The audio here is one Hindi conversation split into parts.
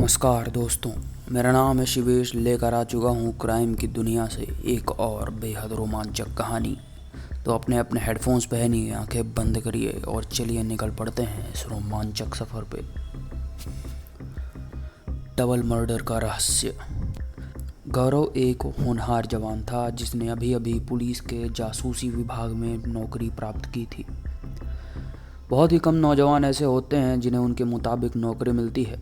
नमस्कार दोस्तों, मेरा नाम है शिवेश। लेकर आ चुका हूँ क्राइम की दुनिया से एक और बेहद रोमांचक कहानी। तो अपने अपने हेडफोन्स पहनिए, आंखें बंद करिए और चलिए निकल पड़ते हैं इस रोमांचक सफ़र पे। डबल मर्डर का रहस्य। गौरव एक होनहार जवान था जिसने अभी अभी पुलिस के जासूसी विभाग में नौकरी प्राप्त की थी। बहुत ही कम नौजवान ऐसे होते हैं जिन्हें उनके मुताबिक नौकरी मिलती है।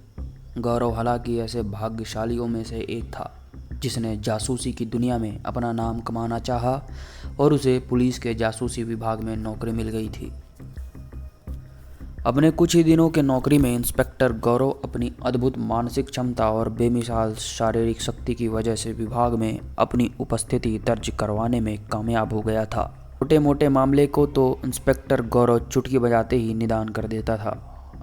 गौरव हालांकि ऐसे भाग्यशालियों में से एक था जिसने जासूसी की दुनिया में अपना नाम कमाना चाहा और उसे पुलिस के जासूसी विभाग में नौकरी मिल गई थी। अपने कुछ ही दिनों के नौकरी में इंस्पेक्टर गौरव अपनी अद्भुत मानसिक क्षमता और बेमिसाल शारीरिक शक्ति की वजह से विभाग में अपनी उपस्थिति दर्ज करवाने में कामयाब हो गया था। छोटे मोटे मामले को तो इंस्पेक्टर गौरव चुटकी बजाते ही निदान कर देता था।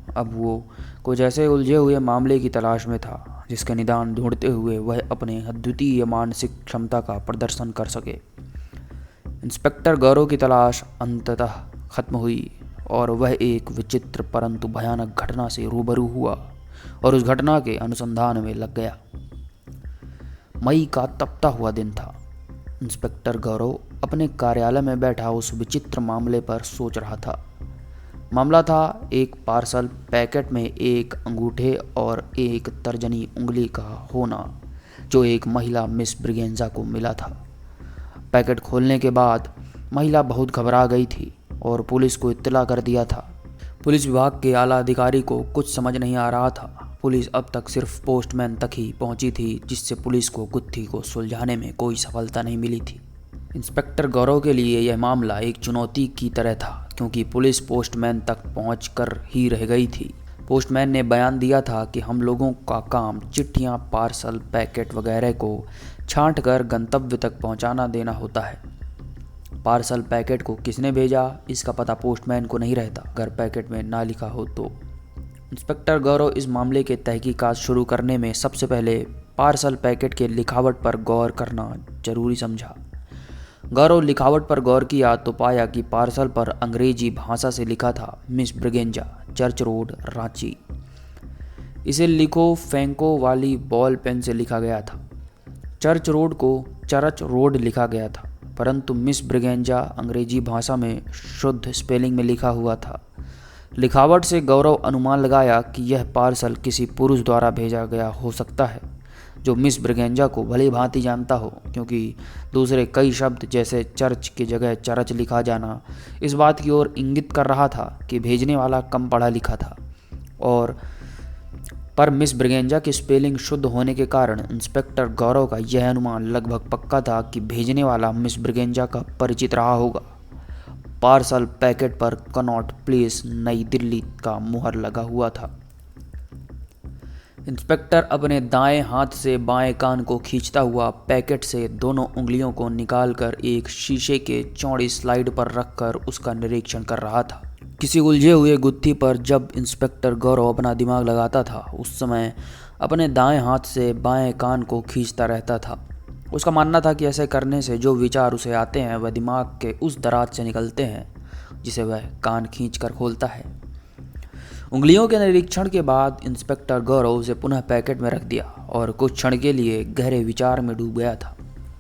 अब वो कुछ ऐसे उलझे हुए मामले की तलाश में था जिसके निदान ढूंढते हुए वह अपने अद्वितीय मानसिक क्षमता का प्रदर्शन कर सके। इंस्पेक्टर गौरव की तलाश अंततः खत्म हुई और वह एक विचित्र परंतु भयानक घटना से रूबरू हुआ और उस घटना के अनुसंधान में लग गया। मई का तपता हुआ दिन था। इंस्पेक्टर गौरव अपने कार्यालय में बैठा उस विचित्र मामले पर सोच रहा था। मामला था एक पार्सल पैकेट में एक अंगूठे और एक तर्जनी उंगली का होना जो एक महिला मिस ब्रिगेंजा को मिला था। पैकेट खोलने के बाद महिला बहुत घबरा गई थी और पुलिस को इत्तला कर दिया था। पुलिस विभाग के आला अधिकारी को कुछ समझ नहीं आ रहा था। पुलिस अब तक सिर्फ पोस्टमैन तक ही पहुंची थी जिससे पुलिस को गुत्थी को सुलझाने में कोई सफलता नहीं मिली थी। इंस्पेक्टर गौरव के लिए यह मामला एक चुनौती की तरह था क्योंकि पुलिस पोस्टमैन तक पहुंच कर ही रह गई थी। पोस्टमैन ने बयान दिया था कि हम लोगों का काम चिट्ठियां, पार्सल, पैकेट वगैरह को छांट कर गंतव्य तक पहुंचाना देना होता है। पार्सल पैकेट को किसने भेजा इसका पता पोस्टमैन को नहीं रहता अगर पैकेट में ना लिखा हो तो। इंस्पेक्टर गौरव इस मामले के तहकीकात शुरू करने में सबसे पहले पार्सल पैकेट के लिखावट पर गौर करना जरूरी समझा। गौरव लिखावट पर गौर किया तो पाया कि पार्सल पर अंग्रेजी भाषा से लिखा था miss Braganza, church road, Ranchi. इसे लिखो फेंको वाली बॉल पेन से लिखा गया था। चर्च रोड को चर्च रोड लिखा गया था परंतु मिस ब्रिगेंजा अंग्रेजी भाषा में शुद्ध स्पेलिंग में लिखा हुआ था। लिखावट से गौरव अनुमान लगाया कि यह पार्सल किसी पुरुष द्वारा भेजा गया हो सकता है जो मिस ब्रिगेंजा को भली भांति जानता हो क्योंकि दूसरे कई शब्द जैसे चर्च की जगह चरच लिखा जाना इस बात की ओर इंगित कर रहा था कि भेजने वाला कम पढ़ा लिखा था। और पर मिस ब्रिगेंजा की स्पेलिंग शुद्ध होने के कारण इंस्पेक्टर गौरव का यह अनुमान लगभग पक्का था कि भेजने वाला मिस ब्रिगेंजा का परिचित रहा होगा। पार्सल पैकेट पर कनॉट प्लेस नई दिल्ली का मुहर लगा हुआ था। इंस्पेक्टर अपने दाएं हाथ से बाएं कान को खींचता हुआ पैकेट से दोनों उंगलियों को निकालकर एक शीशे के चौड़ी स्लाइड पर रखकर उसका निरीक्षण कर रहा था। किसी उलझे हुए गुत्थी पर जब इंस्पेक्टर गौरव अपना दिमाग लगाता था उस समय अपने दाएं हाथ से बाएं कान को खींचता रहता था। उसका मानना था कि ऐसे करने से जो विचार उसे आते हैं वह दिमाग के उस दराज से निकलते हैं जिसे वह कान खींचकर खोलता है। उंगलियों के निरीक्षण के बाद इंस्पेक्टर गौरव उसे पुनः पैकेट में रख दिया और कुछ क्षण के लिए गहरे विचार में डूब गया था।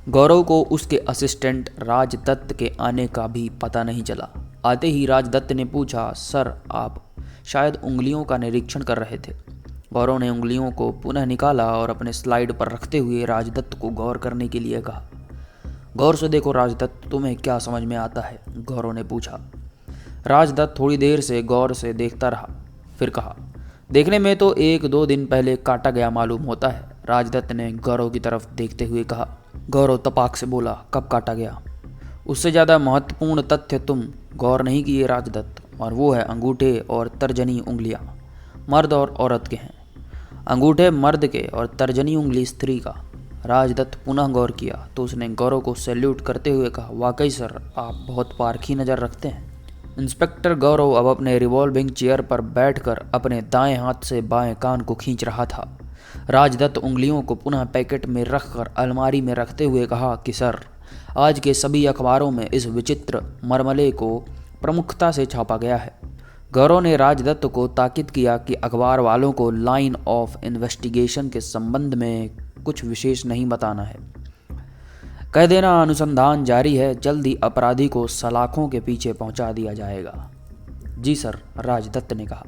गौरव को उसके असिस्टेंट राजदत्त के आने का भी पता नहीं चला। आते ही राजदत्त ने पूछा, सर आप शायद उंगलियों का निरीक्षण कर रहे थे। गौरव ने उंगलियों को पुनः निकाला और अपने स्लाइड पर रखते हुए राजदत्त को गौर करने के लिए कहा। गौर से देखो राजदत्त, तुम्हें क्या समझ में आता है? गौरव ने पूछा। राजदत्त थोड़ी देर से गौर से देखता रहा, फिर कहा, देखने में तो 1-2 दिन पहले काटा गया मालूम होता है। राजदत्त ने गौरव की तरफ देखते हुए कहा। गौरव तपाक से बोला, कब काटा गया? उससे ज़्यादा महत्वपूर्ण तथ्य तुम गौर नहीं किए राजदत्त, और वो है अंगूठे और तर्जनी उंगलियां मर्द और औरत के हैं। अंगूठे मर्द के और तर्जनी उंगली स्त्री का। राजदत्त पुनः गौर किया तो उसने गौरव को सैल्यूट करते हुए कहा, वाकई सर आप बहुत पारखी नज़र रखते हैं। इंस्पेक्टर गौरव अब अपने रिवॉल्विंग चेयर पर बैठकर अपने दाएं हाथ से बाएं कान को खींच रहा था। राजदत्त उंगलियों को पुनः पैकेट में रखकर अलमारी में रखते हुए कहा कि सर आज के सभी अखबारों में इस विचित्र मरमले को प्रमुखता से छापा गया है। गौरव ने राजदत्त को ताकीद किया कि अखबार वालों को लाइन ऑफ इन्वेस्टिगेशन के संबंध में कुछ विशेष नहीं बताना है। कह देना अनुसंधान जारी है, जल्द ही अपराधी को सलाखों के पीछे पहुंचा दिया जाएगा। जी सर, राजदत्त ने कहा।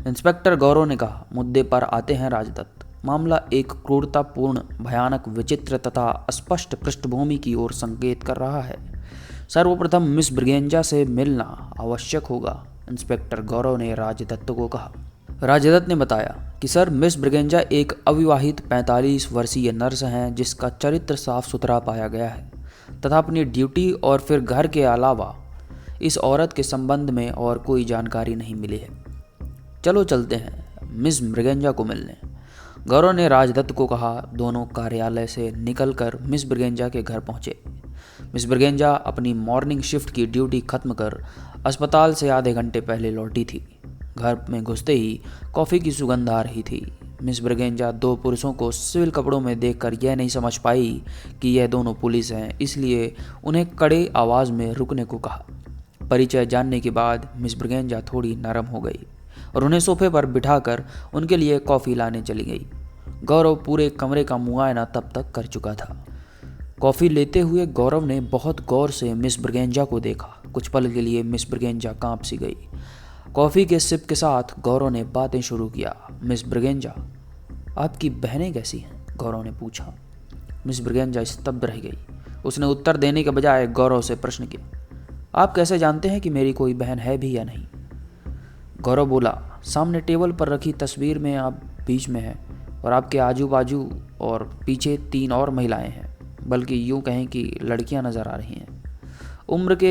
इंस्पेक्टर गौरव ने कहा, मुद्दे पर आते हैं राजदत्त। मामला एक क्रूरतापूर्ण, भयानक, विचित्र तथा अस्पष्ट पृष्ठभूमि की ओर संकेत कर रहा है। सर्वप्रथम मिस ब्रिगेंजा से मिलना आवश्यक होगा, इंस्पेक्टर गौरव ने राजदत्त को कहा। राजदत्त ने बताया कि सर, मिस ब्रिगेंजा एक अविवाहित 45 वर्षीय नर्स हैं जिसका चरित्र साफ सुथरा पाया गया है तथा अपनी ड्यूटी और फिर घर के अलावा इस औरत के संबंध में और कोई जानकारी नहीं मिली है। चलो चलते हैं मिस ब्रिगेंजा को मिलने, गौरव ने राजदत्त को कहा। दोनों कार्यालय से निकलकर मिस ब्रिगेंजा के घर पहुंचे। मिस ब्रिगेंजा अपनी मॉर्निंग शिफ्ट की ड्यूटी खत्म कर अस्पताल से आधे घंटे पहले लौटी थी। घर में घुसते ही कॉफ़ी की सुगंध आ रही थी। मिस ब्रिगेंजा दो पुरुषों को सिविल कपड़ों में देखकर यह नहीं समझ पाई कि यह दोनों पुलिस हैं, इसलिए उन्हें कड़े आवाज़ में रुकने को कहा। परिचय जानने के बाद मिस ब्रिगेंजा थोड़ी नरम हो गई और उन्हें सोफे पर बिठाकर उनके लिए कॉफ़ी लाने चली गई। गौरव पूरे कमरे का मुआयना तब तक कर चुका था। कॉफ़ी लेते हुए गौरव ने बहुत गौर से मिस ब्रिगेंजा को देखा। कुछ पल के लिए मिस ब्रिगेंजा कांप सी गई। कॉफ़ी के सिप के साथ गौरव ने बातें शुरू किया। मिस ब्रिगेंजा, आपकी बहनें कैसी हैं? गौरव ने पूछा। मिस ब्रिगेंजा स्तब्ध रह गई। उसने उत्तर देने के बजाय गौरव से प्रश्न किया, आप कैसे जानते हैं कि मेरी कोई बहन है भी या नहीं? गौरव बोला, सामने टेबल पर रखी तस्वीर में आप बीच में हैं और आपके आजू बाजू और पीछे 3 और महिलाएं हैं, बल्कि यूँ कहें कि लड़कियां नज़र आ रही हैं। उम्र के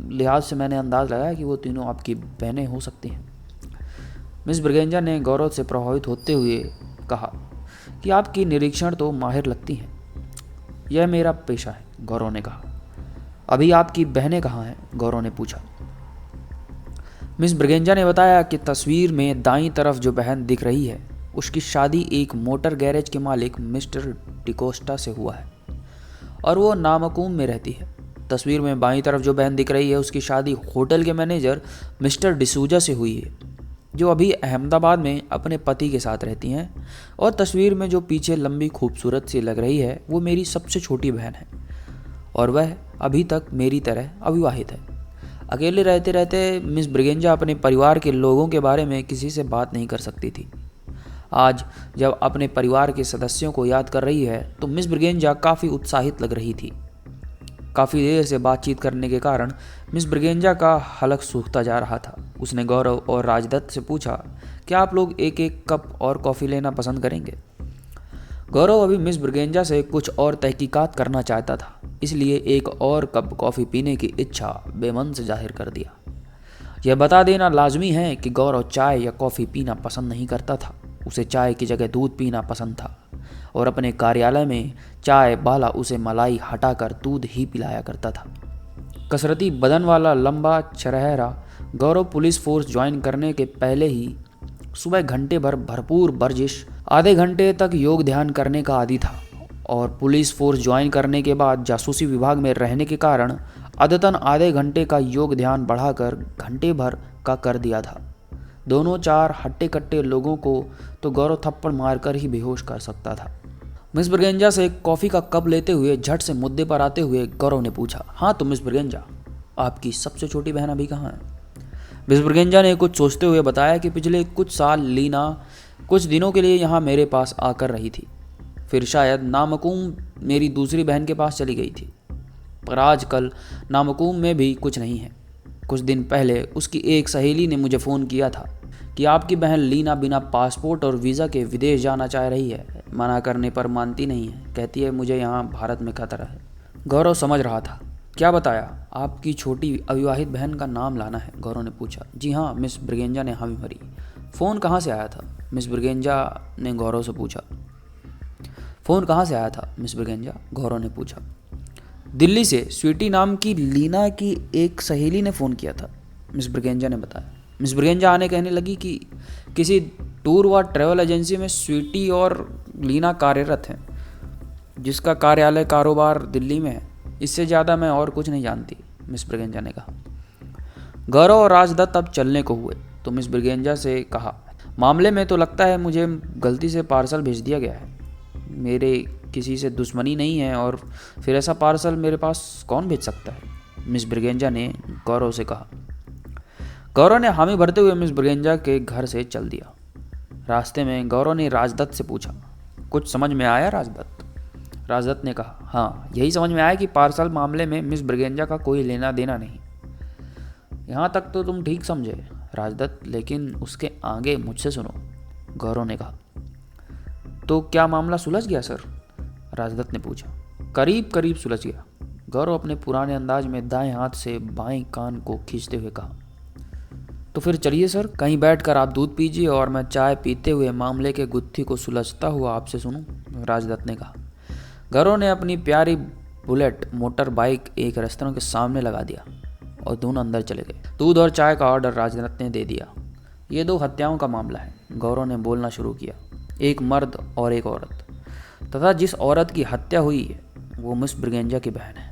लिहाज से मैंने अंदाज़ लगाया कि वो तीनों आपकी बहनें हो सकती हैं। मिस ब्रिगेंजा ने गौरव से प्रभावित होते हुए कहा कि आपकी निरीक्षण तो माहिर लगती हैं। यह मेरा पेशा है, गौरव ने कहा। अभी आपकी बहनें कहाँ हैं? गौरव ने पूछा। मिस ब्रिगेंजा ने बताया कि तस्वीर में दाईं तरफ जो बहन दिख रही है उसकी शादी एक मोटर गैरेज के मालिक मिस्टर डिकोस्टा से हुआ है और वो नामकुम में रहती है। तस्वीर में बाईं तरफ जो बहन दिख रही है उसकी शादी होटल के मैनेजर मिस्टर डिसूजा से हुई है, जो अभी अहमदाबाद में अपने पति के साथ रहती हैं। और तस्वीर में जो पीछे लंबी खूबसूरत सी लग रही है वो मेरी सबसे छोटी बहन है और वह अभी तक मेरी तरह अविवाहित है। अकेले रहते रहते मिस ब्रिगेंजा अपने परिवार के लोगों के बारे में किसी से बात नहीं कर सकती थी। आज जब अपने परिवार के सदस्यों को याद कर रही है तो मिस ब्रिगेंजा काफ़ी उत्साहित लग रही थी। काफ़ी देर से बातचीत करने के कारण मिस ब्रिगेंजा का हलक सूखता जा रहा था। उसने गौरव और राजदत्त से पूछा, क्या आप लोग एक एक कप और कॉफ़ी लेना पसंद करेंगे? गौरव अभी मिस ब्रिगेंजा से कुछ और तहकीकात करना चाहता था, इसलिए एक और कप कॉफ़ी पीने की इच्छा बेमन से जाहिर कर दिया। यह बता देना लाजमी है कि गौरव चाय या कॉफ़ी पीना पसंद नहीं करता था। उसे चाय की जगह दूध पीना पसंद था और अपने कार्यालय में चाय वाला उसे मलाई हटाकर दूध ही पिलाया करता था। कसरती बदन वाला लंबा चरहरा गौरव पुलिस फोर्स ज्वाइन करने के पहले ही सुबह घंटे भर भरपूर वर्जिश, आधे घंटे तक योग ध्यान करने का आदी था और पुलिस फोर्स ज्वाइन करने के बाद जासूसी विभाग में रहने के कारण अदतन आधे घंटे का योग ध्यान बढ़ाकर घंटे भर का कर दिया था। दोनों 4 हट्टे कट्टे लोगों को तो गौरव थप्पड़ मारकर ही बेहोश कर सकता था। मिस ब्रिगेंजा से कॉफ़ी का कप लेते हुए झट से मुद्दे पर आते हुए गौरव ने पूछा, हाँ तो मिस ब्रिगेंजा, आपकी सबसे छोटी बहन अभी कहाँ है? मिस ब्रिगेंजा ने कुछ सोचते हुए बताया कि पिछले कुछ साल लीना कुछ दिनों के लिए यहाँ मेरे पास आकर रही थी, फिर शायद नामकुम मेरी दूसरी बहन के पास चली गई थी, पर आजकल नामकुम में भी कुछ नहीं है। कुछ दिन पहले उसकी एक सहेली ने मुझे फ़ोन किया था कि आपकी बहन लीना बिना पासपोर्ट और वीज़ा के विदेश जाना चाह रही है। मना करने पर मानती नहीं है, कहती है मुझे यहाँ भारत में खतरा है। गौरव समझ रहा था। क्या बताया? आपकी छोटी अविवाहित बहन का नाम लाना है? गौरव ने पूछा। जी हाँ, मिस ब्रिगेंजा ने हामी भरी। फ़ोन कहाँ से आया था? मिस ब्रिगेंजा ने गौरव से पूछा। फ़ोन कहाँ से आया था मिस ब्रिगेंजा? गौरव ने पूछा। दिल्ली से स्वीटी नाम की लीना की एक सहेली ने फ़ोन किया था, मिस ब्रिगेंजा ने बताया। मिस ब्रिगेंजा आने कहने लगी कि किसी टूर व ट्रैवल एजेंसी में स्वीटी और लीना कार्यरत हैं, जिसका कार्यालय कारोबार दिल्ली में है। इससे ज़्यादा मैं और कुछ नहीं जानती, मिस ब्रिगेंजा ने कहा। गौरव और राजदत्त अब चलने को हुए। तो मिस ब्रिगेंजा से कहा, मामले में तो लगता है मुझे गलती से पार्सल भेज दिया गया है। मेरे किसी से दुश्मनी नहीं है और फिर ऐसा पार्सल मेरे पास कौन भेज सकता है? मिस ब्रिगेंजा ने गौरव से कहा। गौरव ने हामी भरते हुए मिस ब्रिगेंजा के घर से चल दिया। रास्ते में गौरव ने राजदत्त से पूछा, कुछ समझ में आया राजदत्त? राजदत्त ने कहा, हाँ, यही समझ में आया कि पार्सल मामले में मिस ब्रिगेंजा का कोई लेना देना नहीं। यहाँ तक तो तुम ठीक समझे राजदत्त, लेकिन उसके आगे मुझसे सुनो, गौरव ने कहा। तो क्या मामला सुलझ गया सर? राजदत्त ने पूछा। करीब करीब सुलझ गया, गौरव अपने पुराने अंदाज में दाएं हाथ से बाएं कान को खींचते हुए कहा। तो फिर चलिए सर, कहीं बैठकर आप दूध पीजिए और मैं चाय पीते हुए मामले के गुत्थी को सुलझता हुआ आपसे सुनूं, राजदत्त ने कहा। गौरव ने अपनी प्यारी बुलेट मोटर बाइक एक रेस्तरां के सामने लगा दिया और दोनों अंदर चले गए। दूध और चाय का ऑर्डर राजदत्त ने दे दिया। ये 2 हत्याओं का मामला है, गौरव ने बोलना शुरू किया। एक मर्द और एक औरत, तथा जिस औरत की हत्या हुई है वो मिस ब्रिगेंजा की बहन है।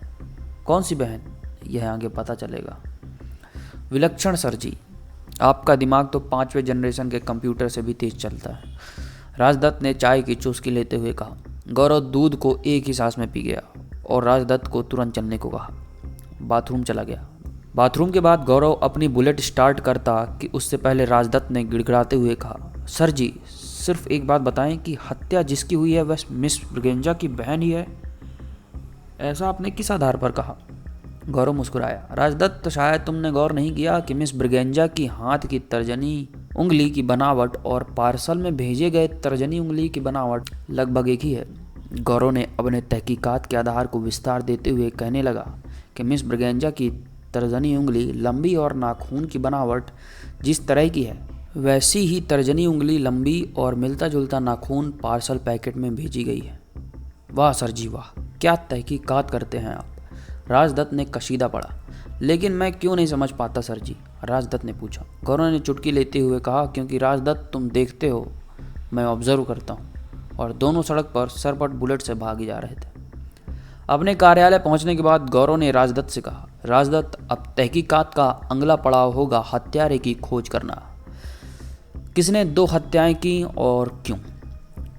कौन सी बहन, यह आगे पता चलेगा। विलक्षण सर जी, आपका दिमाग तो 5वें जनरेशन के कंप्यूटर से भी तेज चलता है, राजदत्त ने चाय की चुस्की लेते हुए कहा। गौरव दूध को एक ही सांस में पी गया और राजदत्त को तुरंत चलने को कहा। बाथरूम चला गया। बाथरूम के बाद गौरव अपनी बुलेट स्टार्ट करता कि उससे पहले राजदत्त ने गिड़गिड़ाते हुए कहा, सर जी, सिर्फ एक बात बताएं कि हत्या जिसकी हुई है वह मिस ब्रिगेंजा की बहन ही है? ऐसा आपने किस आधार पर कहा? गौरव मुस्कुराया। राजदत्त, शायद तुमने गौर नहीं किया कि मिस ब्रिगेंजा की हाथ की तर्जनी उंगली की बनावट और पार्सल में भेजे गए तर्जनी उंगली की बनावट लगभग एक ही है। गौरव ने अपने तहकीकात के आधार को विस्तार देते हुए कहने लगा कि मिस ब्रिगेंजा की तर्जनी उंगली लंबी और नाखून की बनावट जिस तरह की है वैसी ही तर्जनी उंगली लंबी और मिलता जुलता नाखून पार्सल पैकेट में भेजी गई है। वाह सर जी वाह, क्या तहकीकात करते हैं आप, राजदत्त ने कशीदा पड़ा। लेकिन मैं क्यों नहीं समझ पाता सर जी, राजदत्त ने पूछा। गौरव ने चुटकी लेते हुए कहा, क्योंकि राजदत्त तुम देखते हो मैं ऑब्जर्व करता हूँ। और दोनों सड़क पर सरपट बुलेट से भागे जा रहे थे। अपने कार्यालय पहुंचने के बाद गौरव ने राजदत्त से कहा, राजदत्त, अब तहकीकात का अगला पड़ाव होगा हत्यारे की खोज करना। किसने 2 हत्याएं की और क्यों?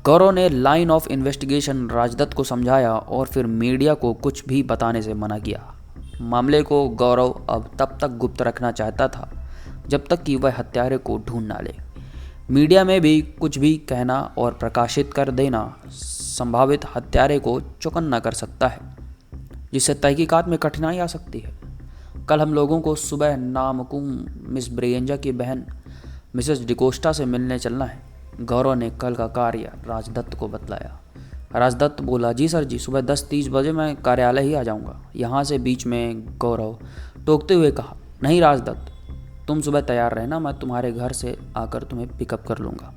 गौरव ने लाइन ऑफ इन्वेस्टिगेशन राजदत्त को समझाया और फिर मीडिया को कुछ भी बताने से मना किया। मामले को गौरव अब तब तक गुप्त रखना चाहता था जब तक कि वह हत्यारे को ढूंढ ना ले। मीडिया में भी कुछ भी कहना और प्रकाशित कर देना संभावित हत्यारे को चौकन्ना कर सकता है, जिससे तहकीकात में कठिनाई आ सकती है। कल हम लोगों को सुबह नामकुम मिस ब्रिगेंजा की बहन मिसेस डिकोस्टा से मिलने चलना है, गौरव ने कल का कार्य राजदत्त को बतलाया। राजदत्त बोला, जी सर जी, सुबह 10:30 बजे मैं कार्यालय ही आ जाऊंगा। यहाँ से बीच में गौरव टोकते हुए कहा, नहीं राजदत्त, तुम सुबह तैयार रहना, मैं तुम्हारे घर से आकर तुम्हें पिकअप कर लूँगा।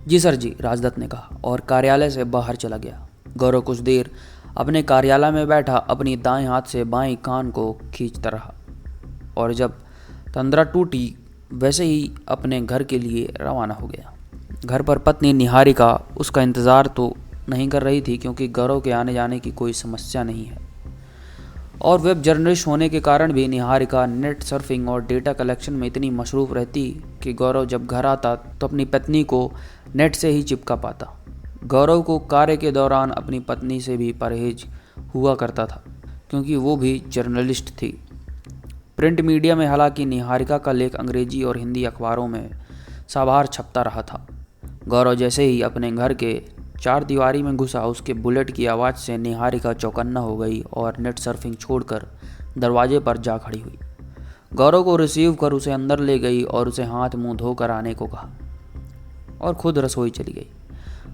जी सर जी, राजदत्त ने कहा और कार्यालय से बाहर चला गया। गौरव कुछ देर अपने कार्यालय में बैठा अपनी दाएं हाथ से बाएं कान को खींचता रहा और जब तंद्रा टूटी वैसे ही अपने घर के लिए रवाना हो गया। घर पर पत्नी निहारिका उसका इंतज़ार तो नहीं कर रही थी, क्योंकि गौरव के आने जाने की कोई समस्या नहीं है और वेब जर्नलिस्ट होने के कारण भी निहारिका नेट सर्फिंग और डेटा कलेक्शन में इतनी मशरूफ़ रहती कि गौरव जब घर आता तो अपनी पत्नी को नेट से ही चिपका पाता। गौरव को कार्य के दौरान अपनी पत्नी से भी परहेज हुआ करता था, क्योंकि वो भी जर्नलिस्ट थी। प्रिंट मीडिया में हालांकि निहारिका का लेख अंग्रेजी और हिंदी अखबारों में साबार छपता रहा था। गौरव जैसे ही अपने घर के 4 दीवारी में घुसा, उसके बुलेट की आवाज़ से निहारिका चौकन्ना हो गई और नेट सर्फिंग छोड़कर दरवाजे पर जा खड़ी हुई। गौरव को रिसीव कर उसे अंदर ले गई और उसे हाथ मुंह धोकर आने को कहा और खुद रसोई चली गई।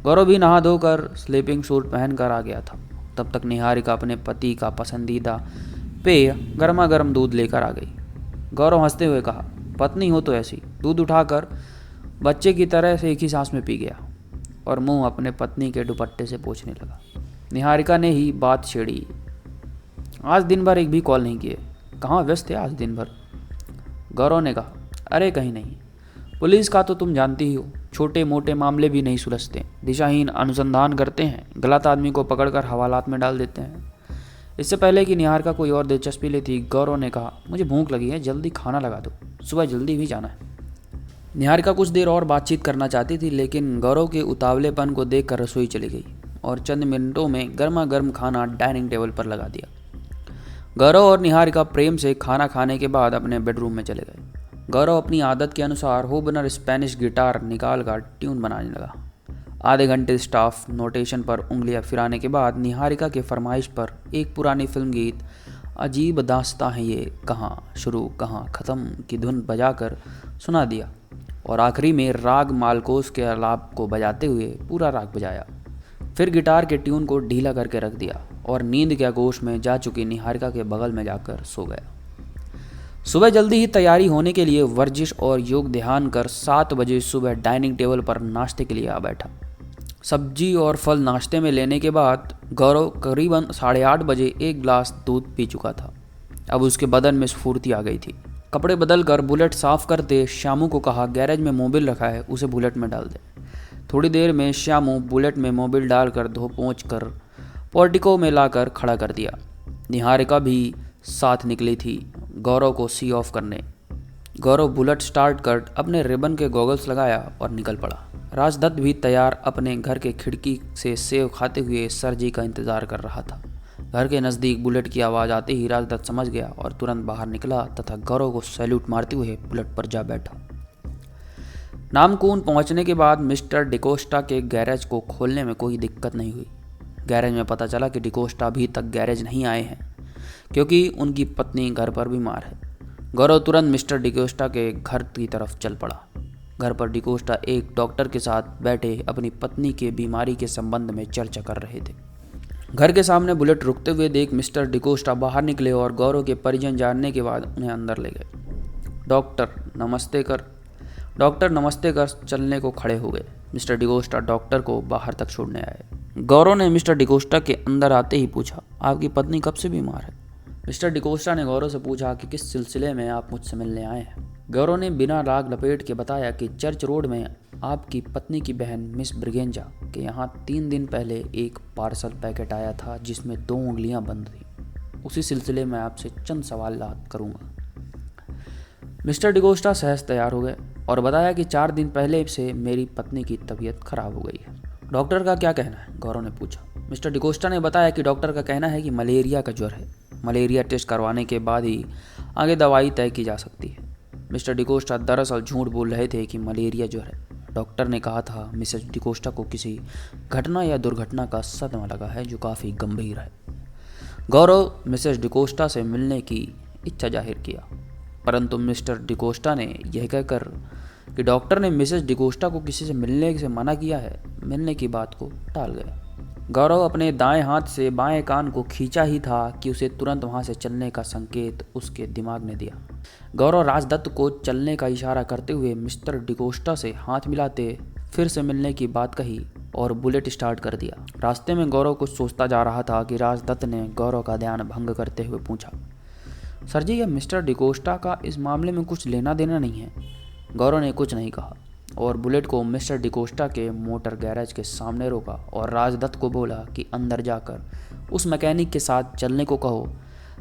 गौरव भी नहा धोकर स्लीपिंग सूट पहनकर आ गया था। तब तक निहारिका अपने पति का पसंदीदा पेय गर्मा गर्म दूध लेकर आ गई। गौरव हंसते हुए कहा, पत्नी हो तो ऐसी। दूध उठाकर बच्चे की तरह से एक ही सांस में पी गया और मुंह अपने पत्नी के दुपट्टे से पोंछने लगा। निहारिका ने ही बात छेड़ी, आज दिन भर एक भी कॉल नहीं किए, कहाँ व्यस्त थे आज दिन भर? गौरव ने कहा, अरे कहीं नहीं, पुलिस का तो तुम जानती ही हो, छोटे मोटे मामले भी नहीं सुलझते, दिशाहीन अनुसंधान करते हैं, गलत आदमी को पकड़कर हवालात में डाल देते हैं। इससे पहले कि निहारिका कोई और दिलचस्पी लेती, गौरव ने कहा, मुझे भूख लगी है, जल्दी खाना लगा दो। सुबह जल्दी भी जाना है। निहारिका कुछ देर और बातचीत करना चाहती थी, लेकिन गौरव के उतावलेपन को देखकर रसोई चली गई और चंद मिनटों में गर्मा गर्म खाना डाइनिंग टेबल पर लगा दिया। गौरव और निहारिका प्रेम से खाना खाने के बाद अपने बेडरूम में चले गए। गौरव अपनी आदत के अनुसार होबनर स्पेनिश गिटार निकाल कर ट्यून बनाने लगा। आधे घंटे स्टाफ नोटेशन पर उंगलियां फिराने के बाद निहारिका के फरमाइश पर एक पुरानी फिल्म गीत अजीब दास्तां है ये, कहाँ शुरू कहाँ ख़त्म की धुन बजाकर सुना दिया और आखिरी में राग मालकोस के आलाप को बजाते हुए पूरा राग बजाया। फिर गिटार के ट्यून को ढीला करके रख दिया और नींद के आगोश में जा चुकी निहारिका के बगल में जाकर सो गया। सुबह जल्दी ही तैयारी होने के लिए वर्जिश और योग ध्यान कर 7 बजे सुबह डाइनिंग टेबल पर नाश्ते के लिए आ बैठा। सब्जी और फल नाश्ते में लेने के बाद गौरव करीबन 8:30 बजे एक गिलास दूध पी चुका था। अब उसके बदन में स्फूर्ति आ गई थी। कपड़े बदल कर बुलेट साफ करते श्यामू को कहा, गैरेज में मोबिल रखा है, उसे बुलेट में डाल दे। थोड़ी देर में श्यामू बुलेट में मोबिल डालकर धो पोंछ कर पोर्टिको में लाकर खड़ा कर दिया। निहारिका भी साथ निकली थी गौरव को सी ऑफ करने। गौरव बुलेट स्टार्ट कर अपने रिबन के गॉगल्स लगाया और निकल पड़ा। राजदत्त भी तैयार अपने घर के खिड़की से सेव खाते हुए सर जी का इंतजार कर रहा था। घर के नज़दीक बुलेट की आवाज़ आते ही राजदत्त समझ गया और तुरंत बाहर निकला तथा गौरव को सैल्यूट मारते हुए बुलेट पर जा बैठा। नामकून पहुंचने के बाद मिस्टर डिकोस्टा के गैरेज को खोलने में कोई दिक्कत नहीं हुई। गैरेज में पता चला कि डिकोस्टा अभी तक गैरेज नहीं आए हैं क्योंकि उनकी पत्नी घर पर बीमार है। गौरव तुरंत मिस्टर डिकोस्टा के घर की तरफ चल पड़ा। घर पर डिकोस्टा एक डॉक्टर के साथ बैठे अपनी पत्नी के बीमारी के संबंध में चर्चा कर रहे थे। घर के सामने बुलेट रुकते हुए देख मिस्टर डिकोस्टा बाहर निकले और गौरव के परिजन जानने के बाद उन्हें अंदर ले गए। डॉक्टर नमस्ते कर चलने को खड़े हो गए। मिस्टर डिकोस्टा डॉक्टर को बाहर तक छोड़ने आए। गौरव ने मिस्टर डिकोस्टा के अंदर आते ही पूछा, आपकी पत्नी कब से बीमार है? मिस्टर डिकोस्टा ने गौरव से पूछा कि किस सिलसिले में आप मुझसे मिलने आए हैं। गौरव ने बिना राग लपेट के बताया कि चर्च रोड में आपकी पत्नी की बहन मिस ब्रिगेंजा के यहाँ 3 दिन पहले एक पार्सल पैकेट आया था जिसमें 2 उंगलियां बंद थी। उसी सिलसिले में आपसे चंद सवाल करूँगा। मिस्टर डिकोस्टा सहज तैयार हो गए और बताया कि 4 दिन पहले से मेरी पत्नी की तबीयत खराब हो गई है। डॉक्टर का क्या कहना है? गौरव ने पूछा। मिस्टर डिकोस्टा ने बताया कि डॉक्टर का कहना है कि मलेरिया का ज्वर है। मलेरिया टेस्ट करवाने के बाद ही आगे दवाई तय की जा सकती है। मिस्टर डिकोस्टा दरअसल झूठ बोल रहे थे कि मलेरिया ज्वर है। डॉक्टर ने कहा था मिसेस डिकोस्टा को किसी घटना या दुर्घटना का सदमा लगा है जो काफ़ी गंभीर है। गौरव मिसेस डिकोस्टा से मिलने की इच्छा जाहिर किया, परंतु मिस्टर डिकोस्टा ने यह कहकर कि डॉक्टर ने मिसेस डिकोस्टा को किसी से मिलने से मना किया है, मिलने की बात को टाल गए। गौरव अपने दाएं हाथ से बाएं कान को खींचा ही था कि उसे तुरंत वहां से चलने का संकेत उसके दिमाग ने दिया। गौरव राजदत्त को चलने का इशारा करते हुए मिस्टर डिकोस्टा से हाथ मिलाते फिर से मिलने की बात कही और बुलेट स्टार्ट कर दिया। रास्ते में गौरव कुछ सोचता जा रहा था कि राजदत्त ने गौरव का ध्यान भंग करते हुए पूछा, सर जी, यह मिस्टर डिकोस्टा का इस मामले में कुछ लेना देना नहीं है? गौरव ने कुछ नहीं कहा और बुलेट को मिस्टर डिकोस्टा के मोटर गैरेज के सामने रोका और राजदत्त को बोला कि अंदर जाकर उस मैकेनिक के साथ चलने को कहो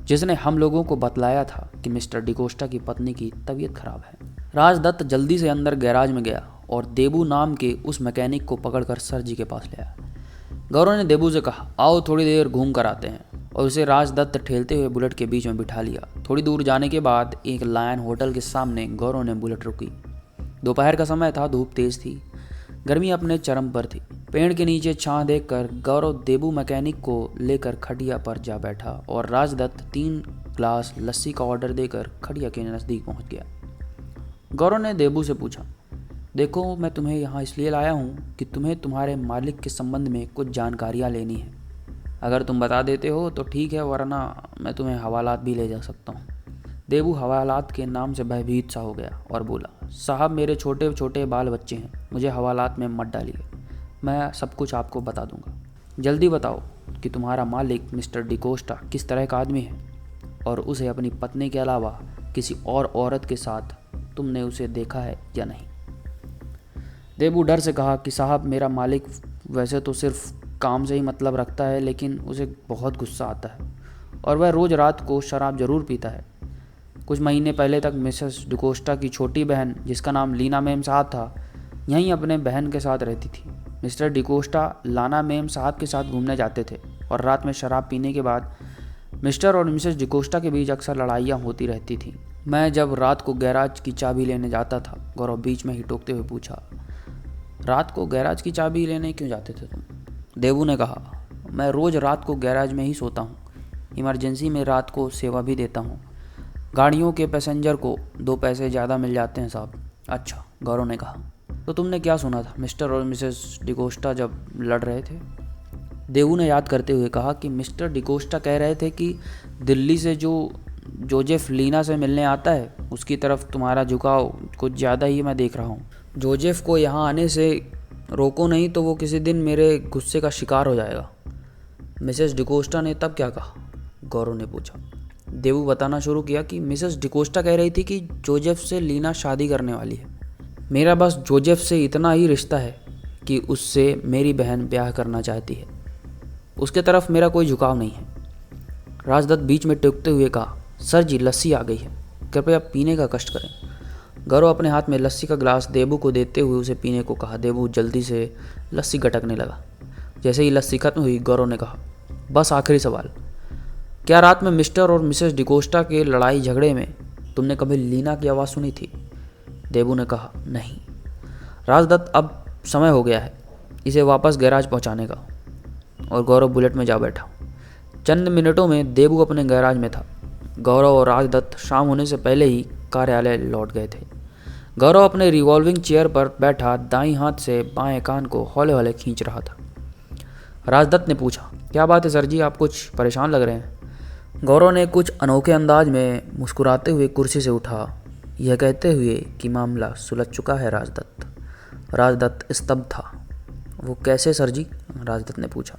जिसने हम लोगों को बतलाया था कि मिस्टर डिकोस्टा की पत्नी की तबीयत खराब है। राजदत्त जल्दी से अंदर गैराज में गया और देबू नाम के उस मैकेनिक को पकड़कर सर जी के पास ले आया। गौरव ने देबू से कहा, आओ थोड़ी देर घूम कर आते हैं, और उसे राजदत्त ठेलते हुए बुलेट के बीच में बिठा लिया। थोड़ी दूर जाने के बाद एक लायन होटल के सामने गौरव ने बुलेट रोकी। दोपहर का समय था, धूप तेज थी, गर्मी अपने चरम पर थी। पेड़ के नीचे छां देखकर गौरव देबू मैकेनिक को लेकर खटिया पर जा बैठा और राजदत्त 3 ग्लास लस्सी का ऑर्डर देकर खटिया के नज़दीक पहुंच गया। गौरव ने देबू से पूछा, देखो, मैं तुम्हें यहाँ इसलिए लाया हूँ कि तुम्हें तुम्हारे मालिक के संबंध में कुछ जानकारियाँ लेनी है। अगर तुम बता देते हो तो ठीक है, वरना मैं तुम्हें हवालात भी ले जा सकता हूँ। देबू हवालात के नाम से भयभीत सा हो गया और बोला, साहब, मेरे छोटे छोटे बाल बच्चे हैं, मुझे हवालात में मत डालिए, मैं सब कुछ आपको बता दूंगा। जल्दी बताओ कि तुम्हारा मालिक मिस्टर डिकोस्टा किस तरह का आदमी है और उसे अपनी पत्नी के अलावा किसी और औरत के साथ तुमने उसे देखा है या नहीं? देबू डर से कहा कि साहब, मेरा मालिक वैसे तो सिर्फ काम से ही मतलब रखता है, लेकिन उसे बहुत गुस्सा आता है और वह रोज़ रात को शराब ज़रूर पीता है। कुछ महीने पहले तक मिसेस डिकोस्टा की छोटी बहन, जिसका नाम लीना मेम साहब था, यहीं अपने बहन के साथ रहती थी। मिस्टर डिकोस्टा लाना मेम साहब के साथ घूमने जाते थे और रात में शराब पीने के बाद मिस्टर और मिसेस डिकोस्टा के बीच अक्सर लड़ाइयाँ होती रहती थीं। मैं जब रात को गैराज की चाबी लेने जाता था, गौरव बीच में ही टोकते हुए पूछा। रात को गैराज की चाबी लेने क्यों जाते थे तुम? देवू ने कहा, मैं रोज़ रात को गैराज में ही सोता हूँ। इमरजेंसी में रात को सेवा भी देता हूँ। गाड़ियों के पैसेंजर को 2 पैसे ज़्यादा मिल जाते हैं साहब। अच्छा, गौरव ने कहा। तो तुमने क्या सुना था मिस्टर और मिसेस डिकोस्टा जब लड़ रहे थे? देवू ने याद करते हुए कहा कि मिस्टर डिकोस्टा कह रहे थे कि दिल्ली से जो जोजेफ लीना से मिलने आता है, उसकी तरफ तुम्हारा झुकाव कुछ ज़्यादा ही मैं देख रहा हूँ। जोजेफ को यहाँ आने से रोको नहीं तो वो किसी दिन मेरे गुस्से का शिकार हो जाएगा। मिसेस डिकोस्टा ने तब क्या कहा? गौरव ने पूछा। देवू बताना शुरू किया कि मिसेस डिकोस्टा कह रही थी कि जोजेफ से लीना शादी करने वाली है। मेरा बस जोजेफ से इतना ही रिश्ता है कि उससे मेरी बहन ब्याह करना चाहती है। उसके तरफ मेरा कोई झुकाव नहीं है। राजदत्त बीच में टोकते हुए कहा, सर जी लस्सी आ गई है, कृपया पीने का कष्ट करें। गौरव अपने हाथ में लस्सी का गिलास देबू को देते हुए उसे पीने को कहा। देबू जल्दी से लस्सी गटकने लगा। जैसे ही लस्सी खत्म हुई, गौरव ने कहा, बस आखिरी सवाल, क्या रात में मिस्टर और मिसेस डिकोस्टा के लड़ाई झगड़े में तुमने कभी लीना की आवाज़ सुनी थी? देबू ने कहा, नहीं। राजदत्त, अब समय हो गया है इसे वापस गैराज पहुंचाने का। और गौरव बुलेट में जा बैठा। चंद मिनटों में देबू अपने गैराज में था। गौरव और राजदत्त शाम होने से पहले ही कार्यालय लौट गए थे। गौरव अपने रिवॉल्विंग चेयर पर बैठा दाईं हाथ से बाएं कान को हौले हौले खींच रहा था। राजदत्त ने पूछा, क्या बात है सर जी, आप कुछ परेशान लग रहे हैं? गौरव ने कुछ अनोखे अंदाज में मुस्कुराते हुए कुर्सी से उठा, यह कहते हुए कि मामला सुलझ चुका है राजदत्त। राजदत्त स्तब्ध था। वो कैसे सर जी? राजदत्त ने पूछा।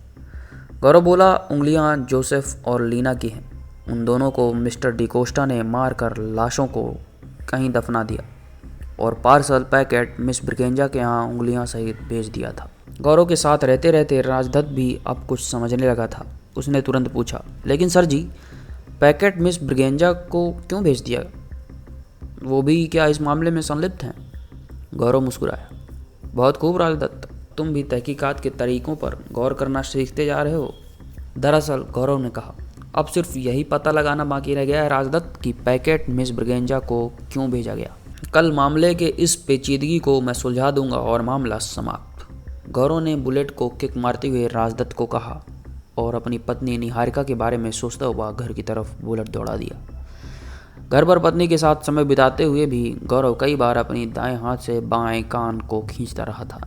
गौरव बोला, उंगलियां जोसेफ और लीना की हैं। उन दोनों को मिस्टर डिकोस्टा ने मार कर लाशों को कहीं दफना दिया और पार्सल पैकेट मिस ब्रिगेंजा के यहाँ उंगलियां सहित भेज दिया था। गौरव के साथ रहते रहते राजदत्त भी अब कुछ समझने लगा था। उसने तुरंत पूछा, लेकिन सर जी, पैकेट मिस ब्रिगेंजा को क्यों भेज दिया? वो भी क्या इस मामले में संलिप्त हैं? गौरव मुस्कुराया। बहुत खूब राजदत्त, तुम भी तहकीकात के तरीकों पर गौर करना सीखते जा रहे हो। दरअसल, गौरव ने कहा, अब सिर्फ यही पता लगाना बाकी रह गया है राजदत्त कि पैकेट मिस ब्रिगेंजा को क्यों भेजा गया। कल मामले के इस पेचीदगी को मैं सुलझा दूंगा और मामला समाप्त। गौरव ने बुलेट को किक मारते हुए राजदत्त को कहा और अपनी पत्नी निहारिका के बारे में सोचता हुआ घर की तरफ बुलेट दौड़ा दिया। घर पर पत्नी के साथ समय बिताते हुए भी गौरव कई बार अपनी दाएं हाथ से बाएं कान को खींचता रहा था।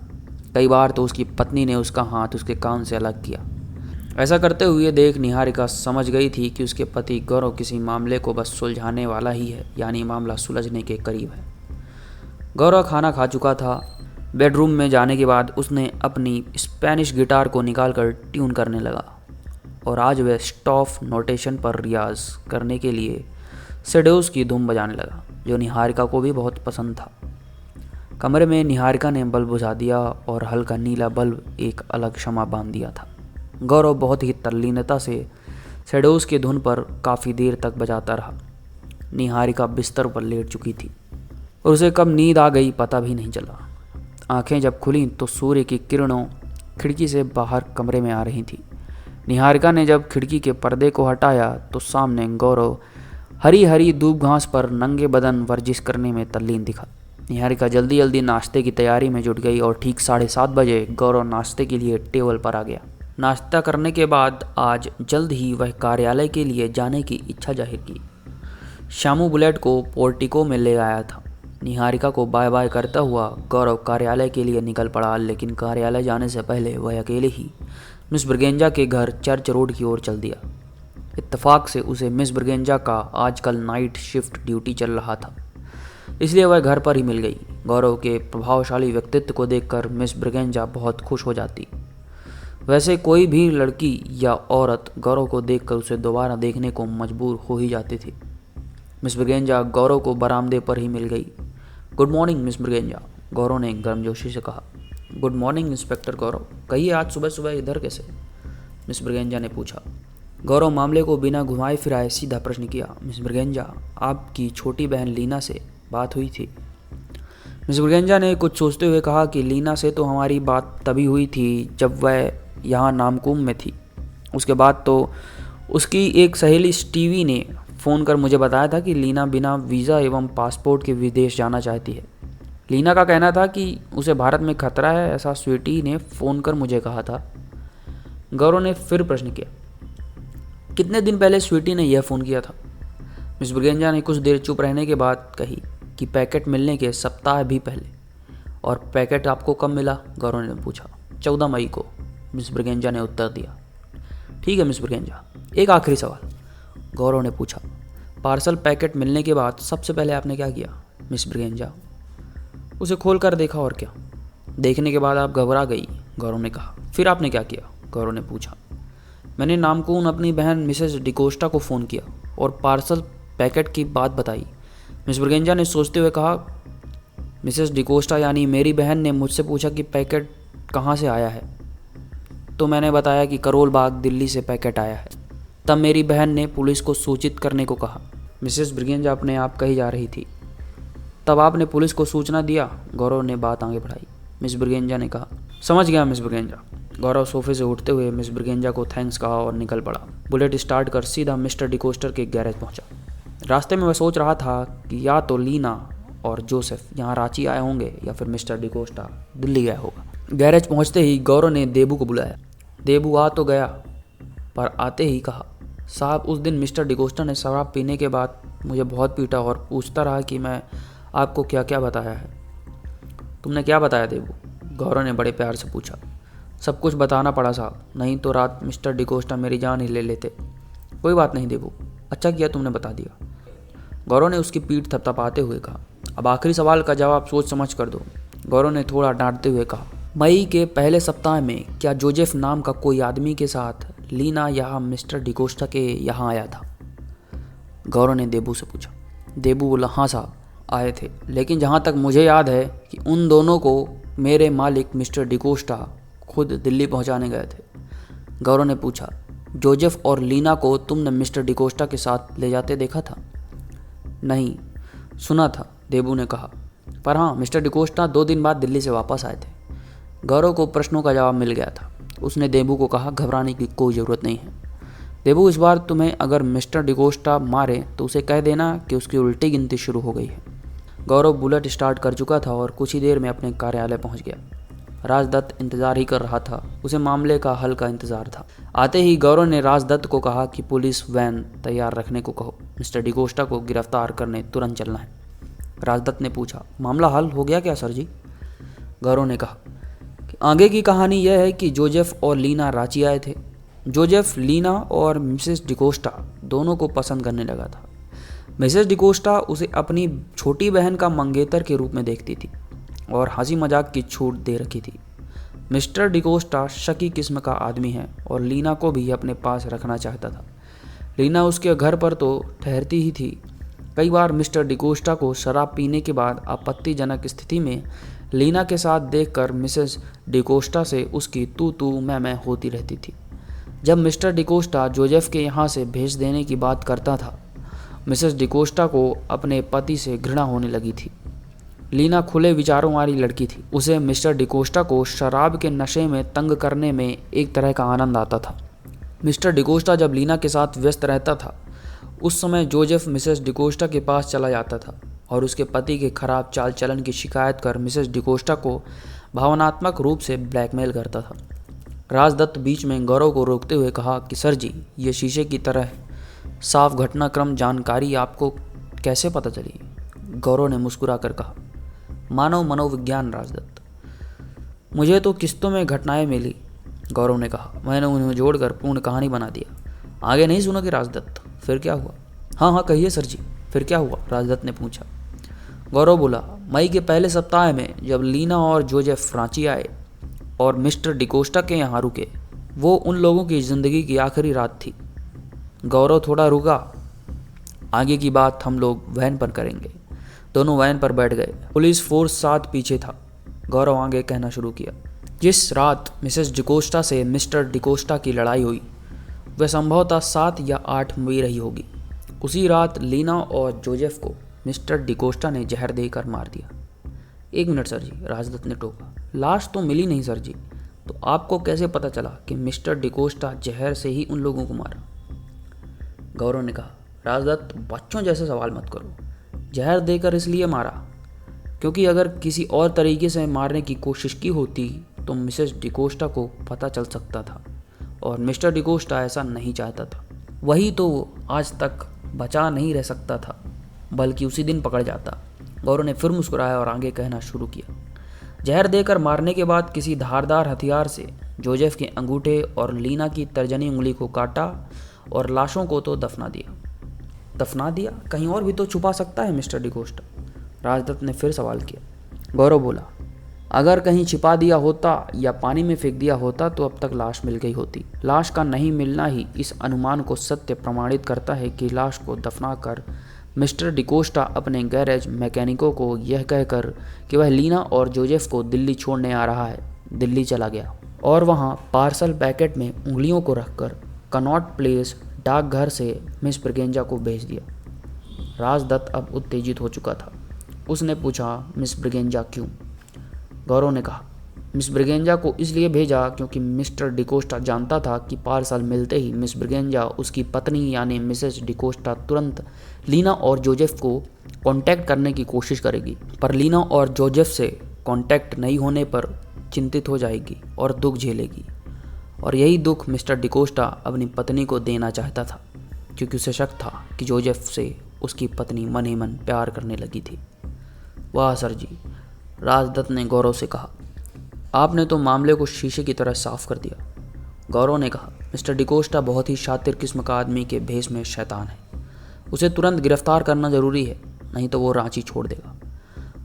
कई बार तो उसकी पत्नी ने उसका हाथ उसके कान से अलग किया। ऐसा करते हुए देख निहारिका समझ गई थी कि उसके पति गौरव किसी मामले को बस सुलझाने वाला ही है, यानी मामला सुलझने के करीब है। गौरव खाना खा चुका था। बेडरूम में जाने के बाद उसने अपनी स्पेनिश गिटार को निकालकर ट्यून करने लगा और आज वह स्टॉफ नोटेशन पर रियाज करने के लिए सेडोस की धुन बजाने लगा, जो निहारिका को भी बहुत पसंद था। कमरे में निहारिका ने बल्ब बुझा दिया और हल्का नीला बल्ब एक अलग शमा बांध दिया था। गौरव बहुत ही तल्लीनता से सेडोस की धुन पर काफ़ी देर तक बजाता रहा। निहारिका बिस्तर पर लेट चुकी थी और उसे कब नींद आ गई पता भी नहीं चला। आंखें जब खुलीं तो सूर्य की किरणों खिड़की से बाहर कमरे में आ रही थी। निहारिका ने जब खिड़की के पर्दे को हटाया तो सामने गौरव हरी हरी दूब घास पर नंगे बदन वर्जिश करने में तल्लीन दिखा। निहारिका जल्दी जल्दी नाश्ते की तैयारी में जुट गई और ठीक 7:30 बजे गौरव नाश्ते के लिए टेबल पर आ गया। नाश्ता करने के बाद आज जल्द ही वह कार्यालय के लिए जाने की इच्छा जाहिर की। शामू बुलेट को पोर्टिको में ले आया था। निहारिका को बाय बाय करता हुआ गौरव कार्यालय के लिए निकल पड़ा, लेकिन कार्यालय जाने से पहले वह अकेले ही मिस ब्रिगेंजा के घर चर्च रोड की ओर चल दिया। इत्तेफाक से उसे मिस ब्रिगेंजा का आजकल नाइट शिफ्ट ड्यूटी चल रहा था, इसलिए वह घर पर ही मिल गई। गौरव के प्रभावशाली व्यक्तित्व को देखकर मिस ब्रिगेंजा बहुत खुश हो जाती। वैसे कोई भी लड़की या औरत गौरव को देखकर उसे दोबारा देखने को मजबूर हो ही जाती थी। मिस ब्रिगेंजा गौरव को बरामदे पर ही मिल गई। गुड मॉर्निंग मिस ब्रिगेंजा, गौरव ने गर्मजोशी से कहा। गुड मॉर्निंग इंस्पेक्टर गौरव, कहिए आज सुबह सुबह इधर कैसे? मिस ब्रिगेंजा ने पूछा। गौरव मामले को बिना घुमाए फिराए सीधा प्रश्न किया। मिस ब्रिगेंजा, आपकी छोटी बहन लीना से बात हुई थी? मिस ब्रिगेंजा ने कुछ सोचते हुए कहा कि लीना से तो हमारी बात तभी हुई थी जब वह यहाँ नामकुम में थी। उसके बाद तो उसकी एक सहेली स्टीवी ने फ़ोन कर मुझे बताया था कि लीना बिना वीज़ा एवं पासपोर्ट के विदेश जाना चाहती है। लीना का कहना था कि उसे भारत में खतरा है, ऐसा स्वीटी ने फ़ोन कर मुझे कहा था। गौरव ने फिर प्रश्न किया, कितने दिन पहले स्वीटी ने यह फ़ोन किया था? मिस ब्रिगेंजा ने कुछ देर चुप रहने के बाद कही कि पैकेट मिलने के सप्ताह भी पहले। और पैकेट आपको कब मिला? गौरव ने पूछा। 14 मई को, मिस ब्रिगेंजा ने उत्तर दिया। ठीक है मिस ब्रिगेंजा, एक आखिरी सवाल, गौरव ने पूछा। पार्सल पैकेट मिलने के बाद सबसे पहले आपने क्या किया? मिस ब्रिगेंजा, उसे खोल कर देखा। और क्या? देखने के बाद आप घबरा गई, गौरव ने कहा। फिर आपने क्या किया? गौरव ने पूछा। मैंने नामकून अपनी बहन मिसेस डिकोस्टा को फ़ोन किया और पार्सल पैकेट की बात बताई। मिस ब्रिगेंजा ने सोचते हुए कहा। मिसेस डिकोस्टा यानी मेरी बहन ने मुझसे पूछा कि पैकेट कहाँ से आया है, तो मैंने बताया कि करोल बाग दिल्ली से पैकेट आया है। तब मेरी बहन ने पुलिस को सूचित करने को कहा। मिसेस ब्रिगेंजा अपने आप कही जा रही थी। तब आपने पुलिस को सूचना दिया? गौरव ने बात आगे बढ़ाई। मिस ब्रिगेंजा ने कहा। समझ गया मिस ब्रिगेंजा। गौरव सोफे से उठते हुए मिस ब्रिगेंजा को थैंक्स कहा और निकल पड़ा। बुलेट स्टार्ट कर सीधा मिस्टर डिकोस्टर के गैरेज पहुंचा। रास्ते में वह सोच रहा था कि या तो लीना और जोसेफ यहाँ रांची आए होंगे या फिर मिस्टर डिकोस्टा दिल्ली गया होगा। गैरेज पहुंचते ही गौरव ने देबू को बुलाया। देबू आ तो गया, पर आते ही कहा, साहब उस दिन मिस्टर डिकोस्टा ने शराब पीने के बाद मुझे बहुत पीटा और पूछता रहा कि मैं आपको क्या क्या बताया है। तुमने क्या बताया देबू? गौरव ने बड़े प्यार से पूछा। सब कुछ बताना पड़ा साहब, नहीं तो रात मिस्टर डिकोस्टा मेरी जान ही ले लेते। कोई बात नहीं देबू, अच्छा किया तुमने बता दिया, गौरव ने उसकी पीठ थपथपाते हुए कहा। अब आखिरी सवाल का जवाब सोच समझ कर दो, गौरव ने थोड़ा डांटते हुए कहा। मई के पहले सप्ताह में क्या जोसेफ नाम का कोई आदमी के साथ लीना यहाँ मिस्टर डिकोस्टा के यहाँ आया था? गौरव ने देबू से पूछा। देबू बोला, हाँ साहब आए थे, लेकिन जहाँ तक मुझे याद है कि उन दोनों को मेरे मालिक मिस्टर डिकोस्टा खुद दिल्ली पहुँचाने गए थे। गौरव ने पूछा, जोसेफ और लीना को तुमने मिस्टर डिकोस्टा के साथ ले जाते देखा था? नहीं, सुना था, देबू ने कहा, पर हाँ मिस्टर डिकोस्टा 2 दिन बाद दिल्ली से वापस आए थे। गौरव को प्रश्नों का जवाब मिल गया था। उसने देबू को कहा, घबराने की कोई ज़रूरत नहीं है देबू, इस बार तुम्हें अगर मिस्टर डिकोस्टा मारे तो उसे कह देना कि उसकी उल्टी गिनती शुरू हो गई है। गौरव बुलेट स्टार्ट कर चुका था और कुछ ही देर में अपने कार्यालय पहुंच गया। राजदत्त इंतजार ही कर रहा था, उसे मामले का हल का इंतजार था। आते ही गौरव ने राजदत्त को कहा कि पुलिस वैन तैयार रखने को कहो, मिस्टर डिकोस्टा को गिरफ्तार करने तुरंत चलना है। राजदत्त ने पूछा, मामला हल हो गया क्या सर जी? गौरव ने कहा कि आगे की कहानी यह है कि जोसेफ और लीना रांची आए थे। जोसेफ लीना और मिसेस डिकोस्टा दोनों को पसंद करने लगा था। मिसेस डिकोस्टा उसे अपनी छोटी बहन का मंगेतर के रूप में देखती थी और हंसी मजाक की छूट दे रखी थी। मिस्टर डिकोस्टा शकी किस्म का आदमी है और लीना को भी अपने पास रखना चाहता था। लीना उसके घर पर तो ठहरती ही थी। कई बार मिस्टर डिकोस्टा को शराब पीने के बाद आपत्तिजनक स्थिति में लीना के साथ देखकर मिसेस डिकोस्टा से उसकी तू मैं होती रहती थी। जब मिस्टर डिकोस्टा जोसेफ के यहाँ से भेज देने की बात करता था, मिसेस डिकोस्टा को अपने पति से घृणा होने लगी थी। लीना खुले विचारों वाली लड़की थी। उसे मिस्टर डिकोस्टा को शराब के नशे में तंग करने में एक तरह का आनंद आता था। मिस्टर डिकोस्टा जब लीना के साथ व्यस्त रहता था, उस समय जोसेफ मिसेस डिकोस्टा के पास चला जाता था और उसके पति के खराब चाल चलन की शिकायत कर मिसेस डिकोस्टा को भावनात्मक रूप से ब्लैकमेल करता था। राजदत्त बीच में गौरव को रोकते हुए कहा कि सर जी, ये शीशे की तरह है, साफ घटनाक्रम जानकारी आपको कैसे पता चली? गौरव ने मुस्कुरा कर कहा, मानव मनोविज्ञान राजदत्त, मुझे तो किस्तों में घटनाएं मिली। गौरव ने कहा, मैंने उन्हें जोड़कर पूर्ण कहानी बना दिया। आगे नहीं सुनोगे राजदत्त? फिर क्या हुआ? हाँ कहिए सर जी, फिर क्या हुआ? राजदत्त ने पूछा। गौरव बोला, मई के पहले सप्ताह में जब लीना और जोसेफ रांची आए और मिस्टर डिकोस्टा के यहाँ रुके, वो उन लोगों की ज़िंदगी की आखिरी रात थी। गौरव थोड़ा रुका, आगे की बात हम लोग वैन पर करेंगे। दोनों वैन पर बैठ गए। पुलिस फोर्स साथ पीछे था। गौरव आगे कहना शुरू किया, जिस रात मिसेस डिकोस्टा से मिस्टर डिकोस्टा की लड़ाई हुई, वह संभवतः 7 या 8 मई रही होगी। उसी रात लीना और जोजेफ को मिस्टर डिकोस्टा ने जहर देकर मार दिया। 1 मिनट सर जी, राजदत्त ने टोका। लाश तो मिली नहीं सर जी, तो आपको कैसे पता चला कि मिस्टर डिकोस्टा जहर से ही उन लोगों को मारा? गौरव ने कहा, राजदत्त बच्चों जैसे सवाल मत करो। जहर देकर इसलिए मारा क्योंकि अगर किसी और तरीके से मारने की कोशिश की होती तो मिसेस डिकोस्टा को पता चल सकता था और मिस्टर डिकोस्टा ऐसा नहीं चाहता था। वही तो वो आज तक बचा नहीं रह सकता था, बल्कि उसी दिन पकड़ जाता। गौरव ने फिर मुस्कुराया और आगे कहना शुरू किया। जहर देकर मारने के बाद किसी धारदार हथियार से जोजेफ के अंगूठे और लीना की तर्जनी उंगली को काटा और लाशों को तो दफना दिया। दफना दिया? कहीं और भी तो छुपा सकता है मिस्टर डिकोस्टा। राजदत्त ने फिर सवाल किया। गौरव बोला, अगर कहीं छिपा दिया होता या पानी में फेंक दिया होता तो अब तक लाश मिल गई होती। लाश का नहीं मिलना ही इस अनुमान को सत्य प्रमाणित करता है कि लाश को दफनाकर मिस्टर डिकोस्टा अपने गैरेज मैकेनिकों को यह कहकर कि वह लीना और जोजेफ को दिल्ली छोड़ने आ रहा है, दिल्ली चला गया और वहां पार्सल पैकेट में उंगलियों को रखकर कनॉट प्लेस डाकघर से मिस ब्रिगेंजा को भेज दिया। राजदत्त अब उत्तेजित हो चुका था। उसने पूछा, मिस ब्रिगेंजा क्यों? गौरव ने कहा, मिस ब्रिगेंजा को इसलिए भेजा क्योंकि मिस्टर डिकोस्टा जानता था कि पार्सल मिलते ही मिस ब्रिगेंजा उसकी पत्नी यानी मिसेस डिकोस्टा तुरंत लीना और जोजेफ को कांटेक्ट करने की कोशिश करेगी, पर लीना और जोजेफ से कांटेक्ट नहीं होने पर चिंतित हो जाएगी और दुख झेलेगी। और यही दुख मिस्टर डिकोस्टा अपनी पत्नी को देना चाहता था क्योंकि उसे शक था कि जोजेफ से उसकी पत्नी मन ही मन प्यार करने लगी थी। वाह सर जी, राजदत्त ने गौरव से कहा, आपने तो मामले को शीशे की तरह साफ कर दिया। गौरव ने कहा, मिस्टर डिकोस्टा बहुत ही शातिर किस्म का आदमी के भेष में शैतान है। उसे तुरंत गिरफ्तार करना जरूरी है, नहीं तो वो रांची छोड़ देगा।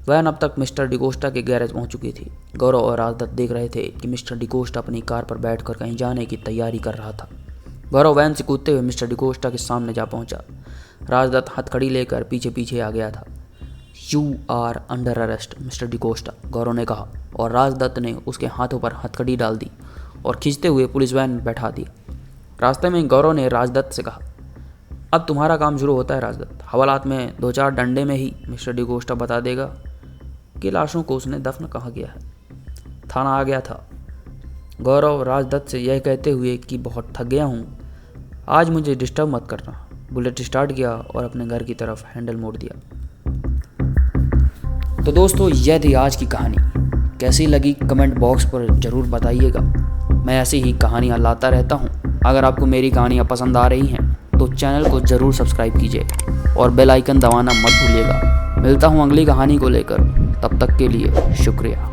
वैन अब तक मिस्टर डिकोस्टा के गैरेज पहुंच चुकी थी। गौरव और राजदत्त देख रहे थे कि मिस्टर डिकोस्टा अपनी कार पर बैठकर कहीं जाने की तैयारी कर रहा था। गौरव वैन से कूदते हुए मिस्टर डिकोस्टा के सामने जा पहुंचा। राजदत्त हथकड़ी लेकर पीछे पीछे आ गया था। You are under arrest mister D'Costa, Gaurav ने कहा और राजदत्त ने उसके हाथों पर हथकड़ी डाल दी और खींचते हुए पुलिस वैन में बैठा दिया। रास्ते में गौरव ने राजदत्त से कहा, अब तुम्हारा काम शुरू होता है राजदत्त। हवालात में 2-4 डंडे में ही मिस्टर डिकोस्टा बता देगा कि लाशों को उसने दफन कहाँ किया है। थाना आ गया था। गौरव राजदत्त से यह कहते हुए कि बहुत थक गया हूँ, आज मुझे डिस्टर्ब मत करना, बुलेट स्टार्ट किया और अपने घर की तरफ हैंडल मोड़ दिया। तो दोस्तों, यह थी आज की कहानी। कैसी लगी कमेंट बॉक्स पर ज़रूर बताइएगा। मैं ऐसी ही कहानियाँ लाता रहता हूँ। अगर आपको मेरी कहानियाँ पसंद आ रही हैं तो चैनल को ज़रूर सब्सक्राइब कीजिए और बेल आइकन दबाना मत भूलिएगा। मिलता हूँ अगली कहानी को लेकर, तब तक के लिए शुक्रिया।